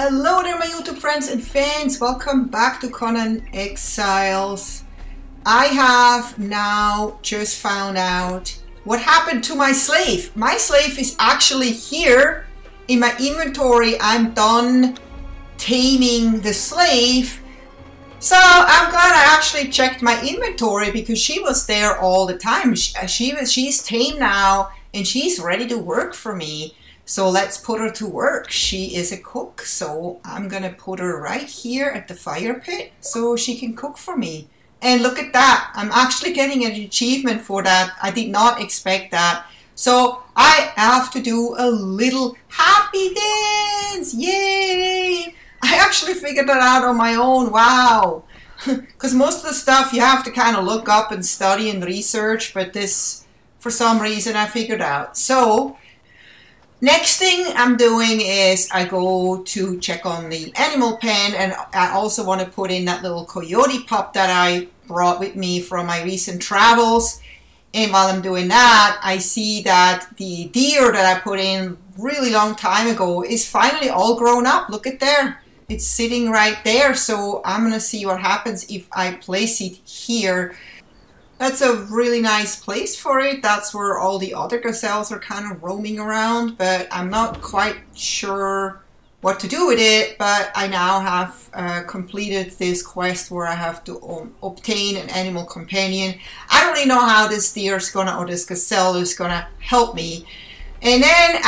Hello there my YouTube friends and fans, welcome back to Conan Exiles. I have now just found out what happened to my slave. My slave is actually here in my inventory. I'm done taming the slave. So I'm glad I actually checked my inventory because she was there all the time. She's tame now and she's ready to work for me. So let's put her to work. She is a cook, so I'm gonna put her right here at the fire pit so she can cook for me. And look at that, I'm actually getting an achievement for that. I did not expect that. So I have to do a little happy dance, yay! I actually figured that out on my own, wow. Because most of the stuff you have to kind of look up and study and research, but this, for some reason, I figured out. So next thing I'm doing is I go to check on the animal pen, and I also want to put in that little coyote pup that I brought with me from my recent travels. And while I'm doing that, I see that the deer that I put in really long time ago is finally all grown up. Look at there. It's sitting right there. So I'm going to see what happens if I place it here. That's a really nice place for it. That's where all the other gazelles are kind of roaming around, but I'm not quite sure what to do with it. But I now have completed this quest where I have to obtain an animal companion. I don't really know how this deer is gonna, or this gazelle is gonna help me. And then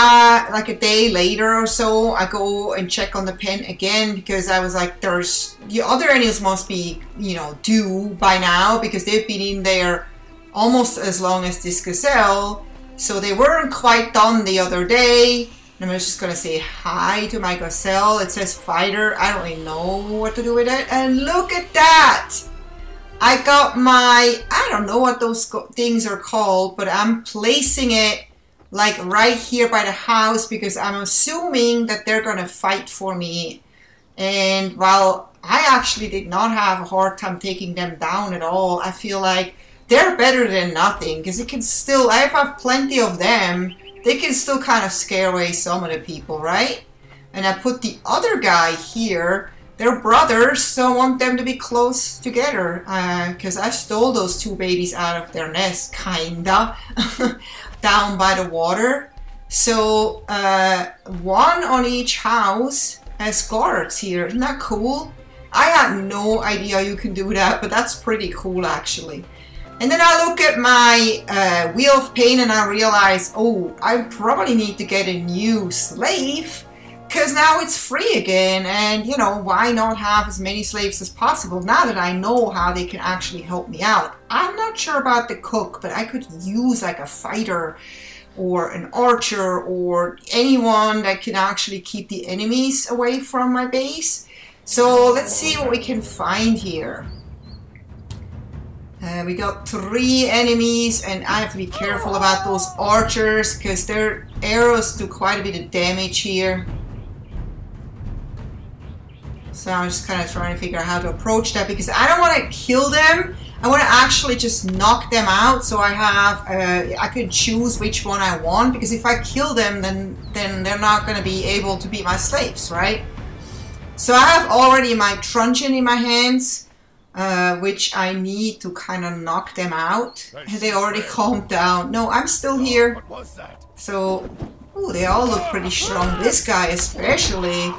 like a day later or so, I go and check on the pen again because I was like, there's, the other animals must be, you know, due by now because they've been in there almost as long as this gazelle. So they weren't quite done the other day. And I'm just gonna say hi to my gazelle. It says fighter. I don't really know what to do with it. And look at that! I got my, I don't know what those things are called, but I'm placing it like right here by the house because I'm assuming that they're gonna fight for me. And while I actually did not have a hard time taking them down at all, I feel like they're better than nothing because it can still, I have plenty of them. They can still kind of scare away some of the people, right? And I put the other guy here. They're brothers, so I want them to be close together because I stole those two babies out of their nest, kinda. Down by the water. So one on each house as guards here. Isn't that cool? I had no idea you can do that, but that's pretty cool actually. And then I look at my wheel of pain and I realize, oh, I probably need to get a new slave because now it's free again. And you know, why not have as many slaves as possible now that I know how they can actually help me out. I'm not sure about the cook, but I could use like a fighter or an archer or anyone that can actually keep the enemies away from my base. So let's see what we can find here. We got 3 enemies and I have to be careful about those archers because their arrows do quite a bit of damage here. So I'm just kind of trying to figure out how to approach that because I don't want to kill them. I want to actually just knock them out so I have, I can choose which one I want because if I kill them then they're not going to be able to be my slaves, right? So I have already my truncheon in my hands, which I need to kind of knock them out. They already calmed down. No, I'm still here. What was that? So, ooh, they all look pretty strong. This guy especially.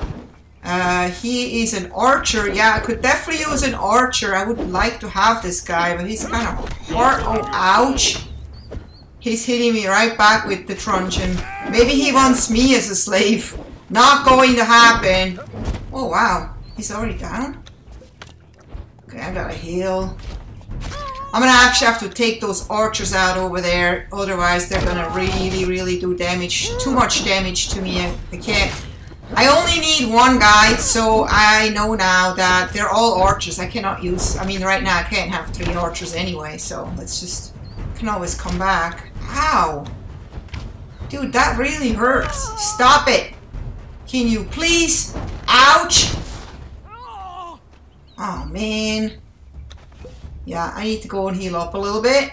He is an archer. Yeah, I could definitely use an archer. I would like to have this guy, but he's kind of hard. Oh, ouch. He's hitting me right back with the truncheon. Maybe he wants me as a slave. Not going to happen. Oh, wow. He's already down? Okay, I gotta heal. I'm gonna actually have to take those archers out over there. Otherwise, they're gonna really do damage. Too much damage to me. I can't. I only need one guy, so I know now that they're all archers. I cannot use, I mean right now I can't have 3 archers anyway, so let's just, can always come back. Ow! Dude, that really hurts. Stop it! Can you please? Ouch! Oh man. Yeah, I need to go and heal up a little bit.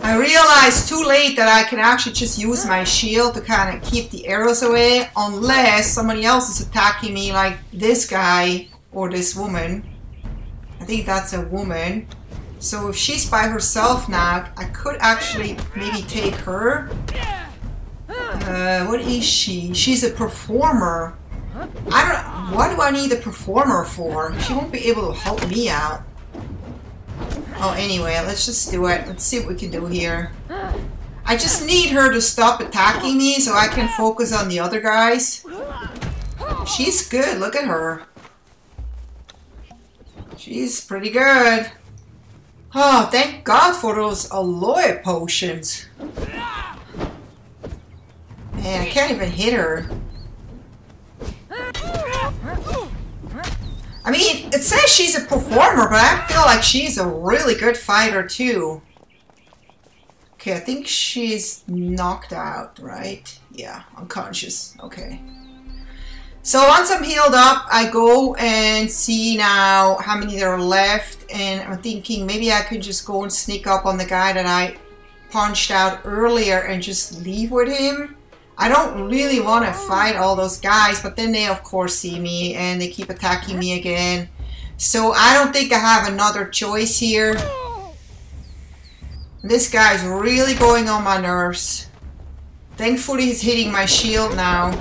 I realize realized too late that I can actually just use my shield to kind of keep the arrows away, unless somebody else is attacking me, like this guy or this woman. I think that's a woman. So if she's by herself now, I could actually maybe take her. What is she? She's a performer. I don't know. What do I need a performer for? She won't be able to help me out. Oh, anyway, let's just do it. Let's see what we can do here. I just need her to stop attacking me so I can focus on the other guys. She's good. Look at her. She's pretty good. Oh, thank God for those aloe potions. Man, I can't even hit her. I mean, it says she's a performer, but I feel like she's a really good fighter too. Okay, I think she's knocked out, right? Yeah, unconscious. Okay. So once I'm healed up, I go and see now how many there are left. And I'm thinking maybe I could just go and sneak up on the guy that I punched out earlier and just leave with him. I don't really want to fight all those guys, but then they of course see me and they keep attacking me again. So I don't think I have another choice here. This guy's really going on my nerves. Thankfully he's hitting my shield now.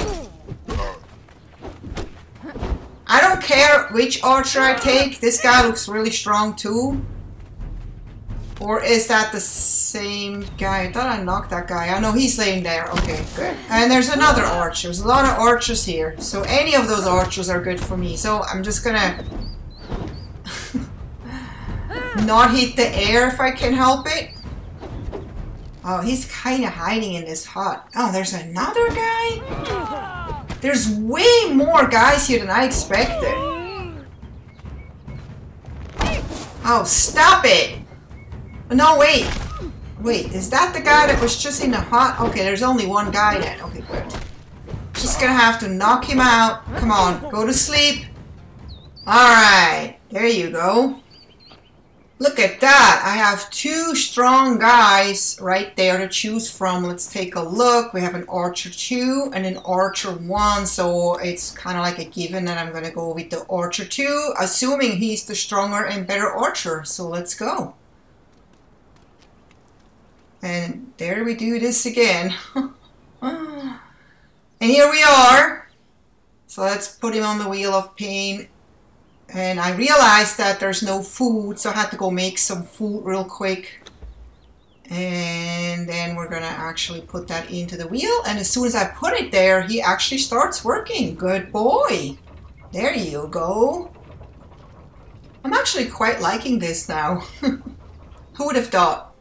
I don't care which archer I take. This guy looks really strong too. Or is that the same guy? I thought I knocked that guy. I know he's laying there. Okay, good. And there's another archer. There's a lot of archers here. So any of those archers are good for me. So I'm just gonna not hit the air if I can help it. Oh, he's kind of hiding in this hut. Oh, there's another guy? There's way more guys here than I expected. Oh, stop it! No, wait. Wait, is that the guy that was just in the hut? Okay, there's only one guy then. Okay, good. Just gonna have to knock him out. Come on, go to sleep. Alright, there you go. Look at that. I have two strong guys right there to choose from. Let's take a look. We have an archer 2 and an archer 1. So it's kind of like a given that I'm gonna go with the archer 2, assuming he's the stronger and better archer. So let's go. And there we do this again. And here we are. So let's put him on the wheel of pain. And I realized that there's no food, so I had to go make some food real quick. And then we're gonna actually put that into the wheel. And as soon as I put it there, he actually starts working. Good boy. There you go. I'm actually quite liking this now. Who would have thought?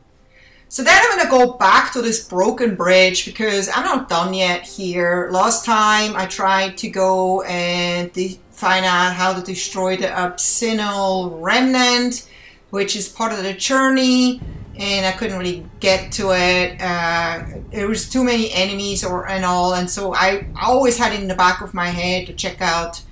So then I'm going to go back to this broken bridge because I'm not done yet here. Last time I tried to go and find out how to destroy the Absinal Remnant, which is part of the journey, and I couldn't really get to it. There was too many enemies and all, and so I always had it in the back of my head to check out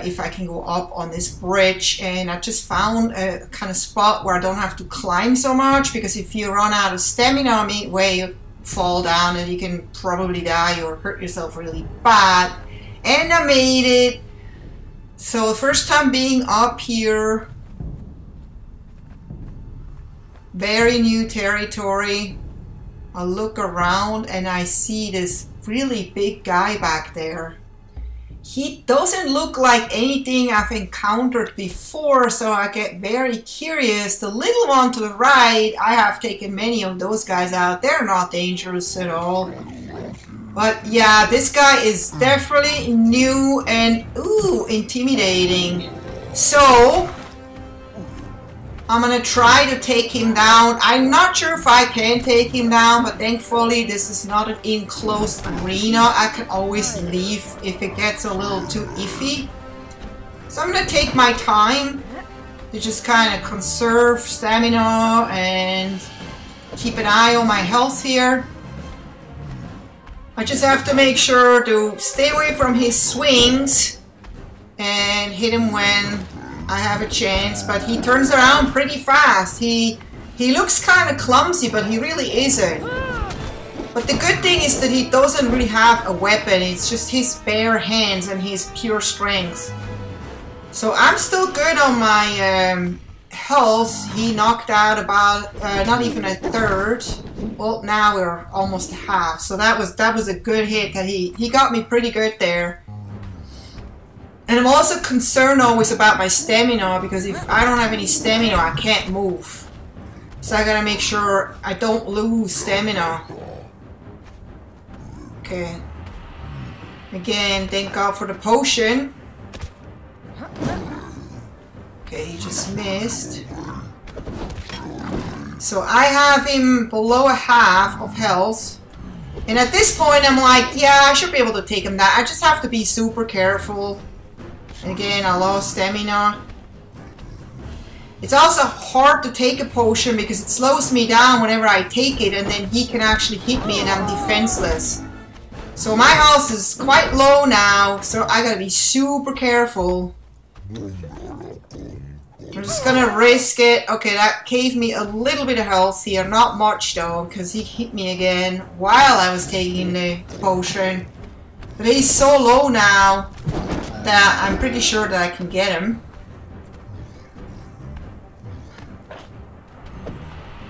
if I can go up on this bridge. And I just found a kind of spot where I don't have to climb so much, because if you run out of stamina midway, you fall down and you can probably die or hurt yourself really bad. And I made it. So the first time being up here, very new territory. I look around and I see this really big guy back there. He doesn't look like anything I've encountered before, so I get very curious. The little one to the right, I have taken many of those guys out. They're not dangerous at all. But yeah, this guy is definitely new and, ooh, intimidating. So I'm gonna try to take him down. I'm not sure if I can take him down, but thankfully this is not an enclosed arena. I can always leave if it gets a little too iffy. So I'm gonna take my time to just kind of conserve stamina and keep an eye on my health here. I just have to make sure to stay away from his swings and hit him when I have a chance, but he turns around pretty fast. He He looks kind of clumsy, but he really isn't. But the good thing is that he doesn't really have a weapon. It's just his bare hands and his pure strength. So I'm still good on my health. He knocked out about not even a third. Well, now we're almost half. So that was a good hit. That he got me pretty good there. And I'm also concerned always about my stamina, because if I don't have any stamina, I can't move. So I gotta make sure I don't lose stamina. Okay. Again, thank God for the potion. Okay, he just missed. So I have him below a half of health. And at this point, I'm like, yeah, I should be able to take him down. I just have to be super careful. And again, I lost stamina. It's also hard to take a potion because it slows me down whenever I take it, and then he can actually hit me and I'm defenseless. So my health is quite low now, so I gotta be super careful. I'm just gonna risk it. Okay, that gave me a little bit of health here, not much though, because he hit me again while I was taking the potion. But he's so low now that I'm pretty sure that I can get him.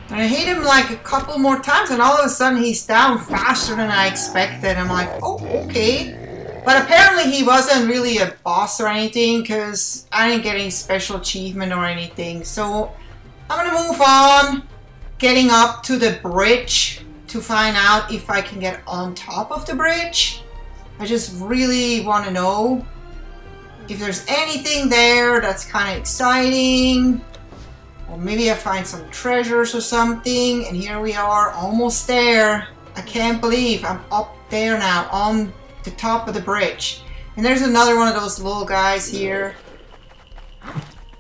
And I hit him like a couple more times and all of a sudden he's down faster than I expected. I'm like, oh, okay. But apparently he wasn't really a boss or anything, because I didn't get any special achievement or anything. So I'm gonna move on, getting up to the bridge to find out if I can get on top of the bridge. I just really want to know if there's anything there that's kind of exciting. Or maybe I find some treasures or something. And here we are, almost there. I can't believe I'm up there now on the top of the bridge. And there's another one of those little guys here.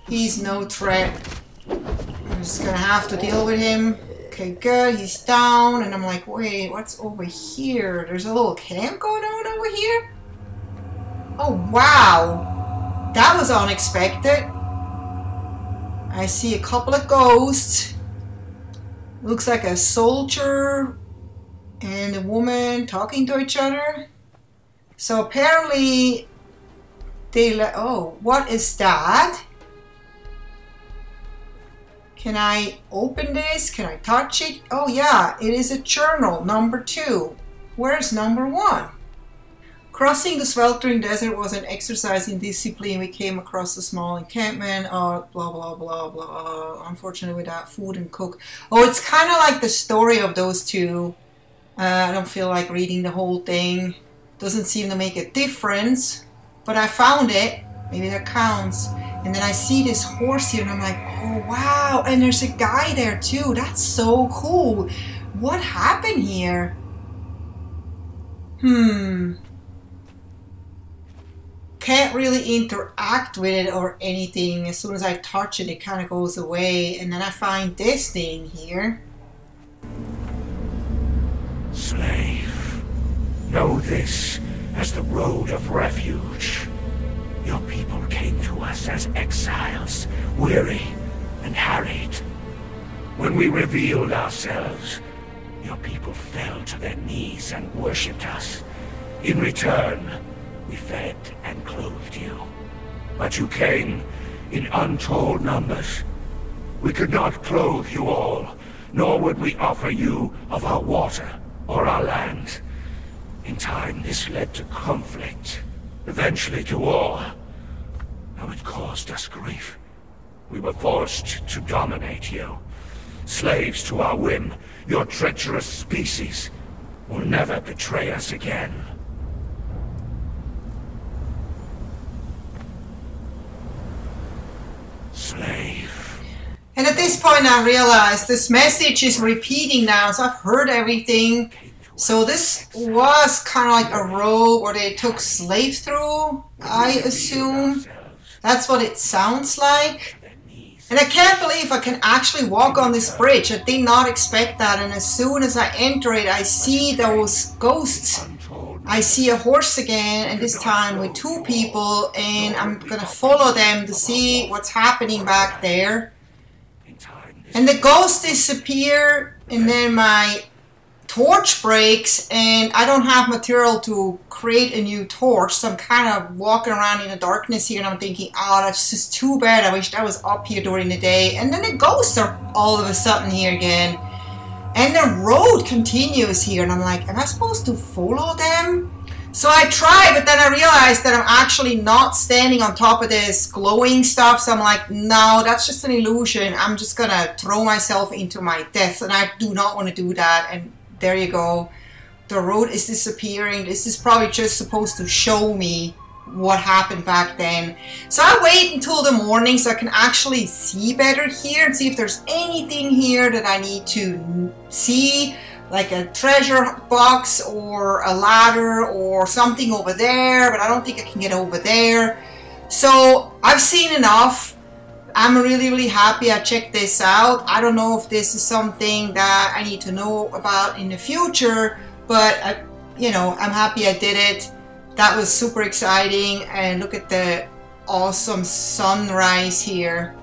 He's no threat. I'm just gonna have to deal with him. Okay, good, he's down. And I'm like, wait, what's over here? There's a little camp going on over here? Oh, wow. That was unexpected. I see a couple of ghosts. Looks like a soldier and a woman talking to each other. So apparently they oh, what is that? Can I open this? Can I touch it? Oh yeah, it is a journal, number 2. Where's number 1? Crossing the sweltering desert was an exercise in discipline. We came across a small encampment, blah, blah, blah, blah. Unfortunately, without food and cook. Oh, it's kind of like the story of those two. I don't feel like reading the whole thing. Doesn't seem to make a difference. But I found it. Maybe that counts. And then I see this horse here and I'm like, oh, wow. And there's a guy there too. That's so cool. What happened here? Can't really interact with it or anything. As soon as I touch it, it kind of goes away. And then I find this thing here. Slave, know this as the road of refuge. Your people came to us as exiles, weary and harried. When we revealed ourselves, your people fell to their knees and worshipped us. In return, we fed and clothed you. But you came in untold numbers. We could not clothe you all, nor would we offer you of our water or our land. In time, this led to conflict, eventually to war. Now it caused us grief. We were forced to dominate you. Slaves to our whim, your treacherous species will never betray us again. Slave. And at this point I realized this message is repeating now, so I've heard everything. So this was kind of like a road where they took slaves through, I assume. That's what it sounds like. And I can't believe I can actually walk on this bridge. I did not expect that. And as soon as I enter it, I see those ghosts. I see a horse again, and this time with 2 people. And I'm gonna follow them to see what's happening back there. find this. And the ghosts disappear, and then my torch breaks, and I don't have material to create a new torch, so I'm kind of walking around in the darkness here, and I'm thinking, oh, that's just too bad. I wish I was up here during the day. And then the ghosts are all of a sudden here again, and the road continues here, and I'm like, am I supposed to follow them? So I try, but then I realized that I'm actually not standing on top of this glowing stuff. So I'm like, no, that's just an illusion. I'm just gonna throw myself into my death, and I do not want to do that. And there you go. The road is disappearing. This is probably just supposed to show me what happened back then. So I wait until the morning so I can actually see better here and see if there's anything here that I need to see, like a treasure box or a ladder or something over there, but I don't think I can get over there. So I've seen enough. I'm really happy I checked this out. I don't know if this is something that I need to know about in the future, but you know, I'm happy I did it. That was super exciting, and look at the awesome sunrise here.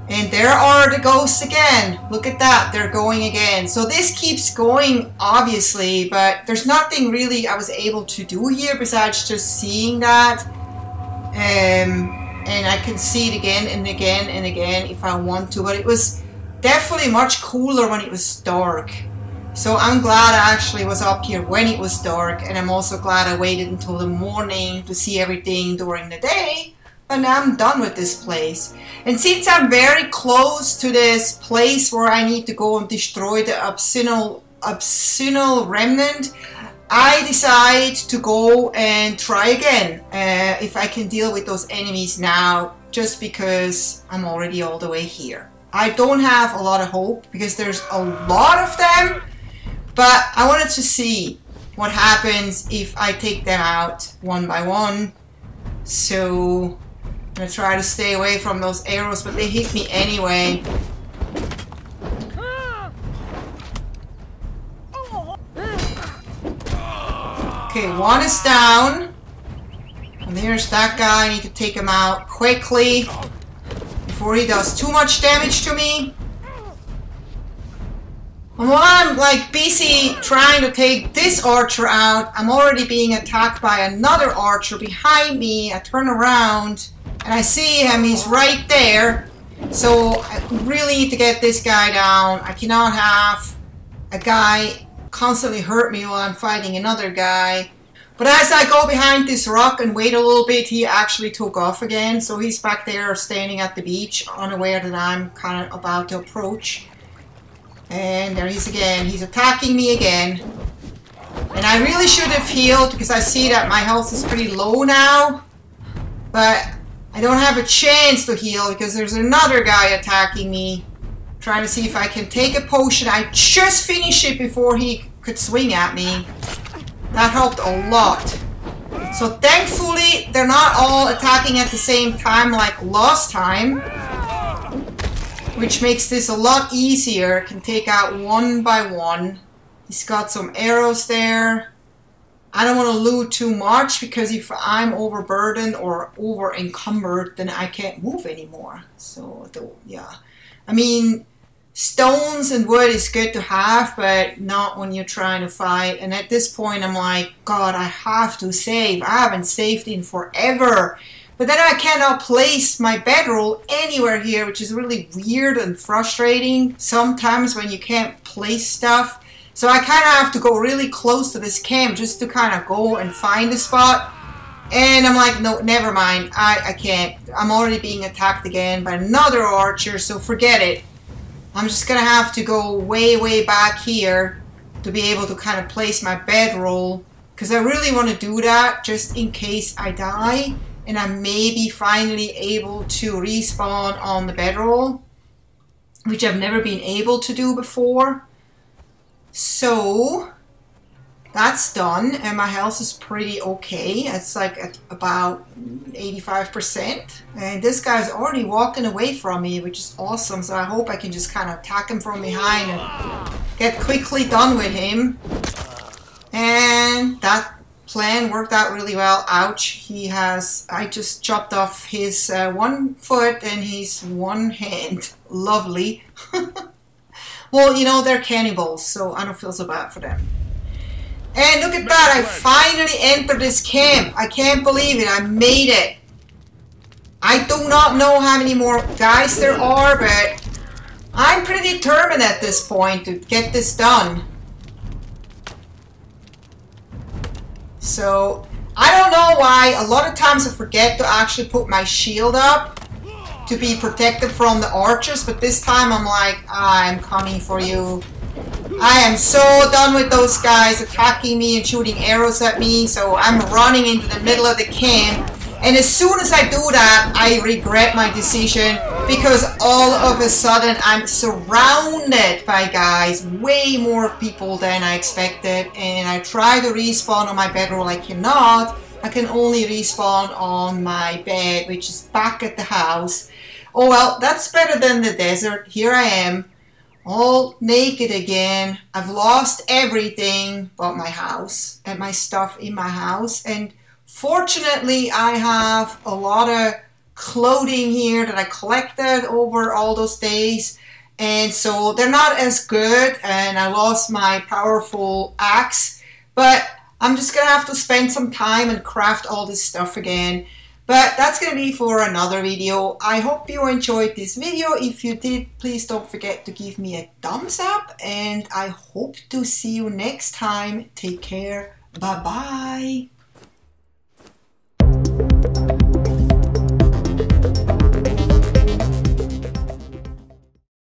And there are the ghosts again. Look at that, they're going again. So this keeps going, obviously, but there's nothing really I was able to do here besides just seeing that. And I can see it again and again and again if I want to, but it was definitely much cooler when it was dark. So I'm glad I actually was up here when it was dark, and I'm also glad I waited until the morning to see everything during the day. But now I'm done with this place. And since I'm very close to this place where I need to go and destroy the obscenal remnant, I decide to go and try again if I can deal with those enemies now, just because I'm already all the way here. I don't have a lot of hope because there's a lot of them, but I wanted to see what happens if I take them out one by one. So I'm gonna try to stay away from those arrows, but they hit me anyway. Okay, one is down. And there's that guy. I need to take him out quickly before he does too much damage to me. And while I'm like busy trying to take this archer out, I'm already being attacked by another archer behind me. I turn around and I see him. He's right there. So I really need to get this guy down. I cannot have a guy constantly hurt me while I'm fighting another guy. But as I go behind this rock and wait a little bit, he actually took off again. So he's back there standing at the beach, unaware that I'm kind of about to approach. And there he is again. He's attacking me again. And I really should have healed because I see that my health is pretty low now. But I don't have a chance to heal because there's another guy attacking me. Trying to see if I can take a potion. I just finished it before he could swing at me. That helped a lot. So thankfully, they're not all attacking at the same time like last time. Which makes this a lot easier. Can take out one by one. He's got some arrows there. I don't want to loot too much because if I'm overburdened or over encumbered, then I can't move anymore. So yeah. I mean, stones and wood is good to have, but not when you're trying to fight. And at this point, I'm like, God, I have to save. I haven't saved in forever. But then I cannot place my bedroll anywhere here, which is really weird and frustrating sometimes when you can't place stuff. So I kind of have to go really close to this camp just to kind of go and find a spot. And I'm like, no, never mind. I can't. I'm already being attacked again by another archer, so forget it. I'm just going to have to go way back here to be able to kind of place my bedroll. Because I really want to do that just in case I die. And I may be finally able to respawn on the bedroll, which I've never been able to do before. So that's done, and my health is pretty okay. It's like at about 85%. And this guy's already walking away from me, which is awesome. So I hope I can just kind of attack him from behind and get quickly done with him. And that plan worked out really well. Ouch, I just chopped off his one foot and his one hand. Lovely. Well, you know, they're cannibals, so I don't feel so bad for them. And look at that, I finally entered this camp. I can't believe it, I made it. I do not know how many more guys there are, but I'm pretty determined at this point to get this done. So, I don't know why, a lot of times I forget to actually put my shield up to be protected from the archers, but this time I'm like, I'm coming for you. I am so done with those guys attacking me and shooting arrows at me, so I'm running into the middle of the camp. And as soon as I do that, I regret my decision, because all of a sudden I'm surrounded by guys, way more people than I expected, and I try to respawn on my bedroll. I cannot. I can only respawn on my bed, which is back at the house. Oh well, that's better than the desert. Here I am, all naked again. I've lost everything but my house and my stuff in my house, and fortunately, I have a lot of clothing here that I collected over all those days, and so they're not as good, and I lost my powerful axe, but I'm just gonna have to spend some time and craft all this stuff again. But that's gonna be for another video. I hope you enjoyed this video. If you did, please don't forget to give me a thumbs up, and I hope to see you next time. Take care. Bye bye.